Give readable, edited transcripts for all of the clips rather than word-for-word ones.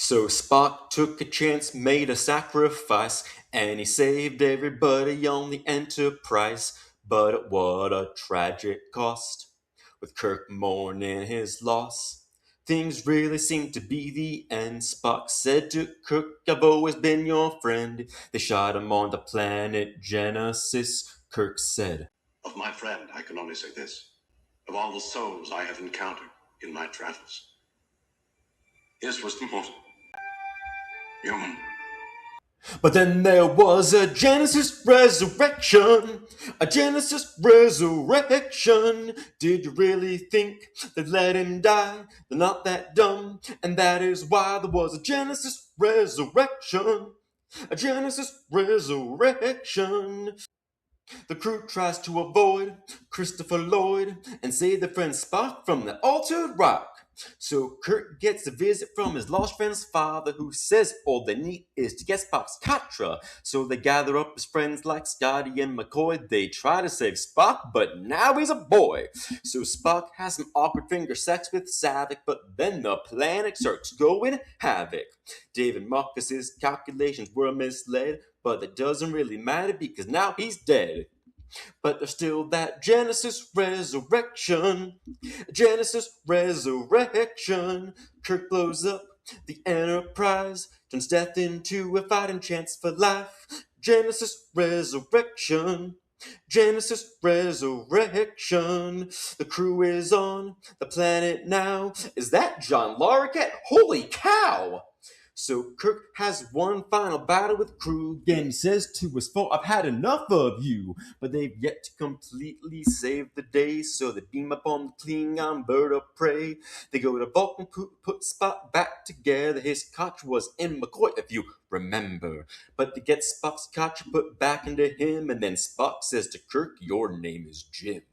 So Spock took a chance, made a sacrifice, and he saved everybody on the Enterprise. But at what a tragic cost, with Kirk mourning his loss. Things really seem to be the end. Spock said to Kirk, I've always been your friend. They shot him on the planet Genesis. Kirk said, Of my friend, I can only say this. Of all the souls I have encountered in my travels, his was the most human. But then there was a Genesis resurrection, a Genesis resurrection. Did you really think they'd let him die? They're not that dumb, and that is why there was a Genesis resurrection, a Genesis resurrection. The crew tries to avoid Christopher Lloyd and save their friend Spock from the altered rock. So Kirk gets a visit from his lost friend's father, who says all they need is to get Spock's Katra. So they gather up his friends like Scotty and McCoy. They try to save Spock, but now he's a boy. So Spock has some awkward finger sex with Savick, but then the planet starts going havoc. David Marcus's calculations were misled, but that doesn't really matter because now he's dead. But there's still that Genesis resurrection. Genesis resurrection. Kirk blows up the Enterprise, turns death into a fighting chance for life. Genesis resurrection. Genesis resurrection. The crew is on the planet now. Is that John Larroquette? Holy cow! So Kirk has one final battle with crew. Again, he says to his foe, I've had enough of you. But they've yet to completely save the day. So they beam up on the Klingon bird of prey. They go to Vulcan, put Spock back together. His crotch was in McCoy, if you remember. But to get Spock's crotch put back into him. And then Spock says to Kirk, your name is Jim.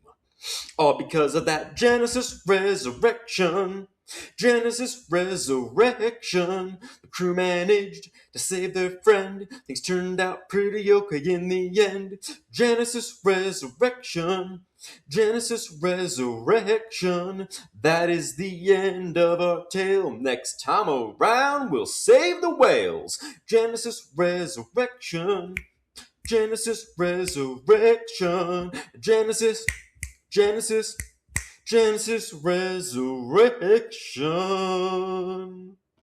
All because of that Genesis resurrection. Genesis resurrection. The crew managed to save their friend. Things turned out pretty okay in the end. Genesis resurrection. Genesis resurrection. That is the end of our tale. Next time around, we'll save the whales. Genesis resurrection. Genesis resurrection. Genesis Genesis Resurrection.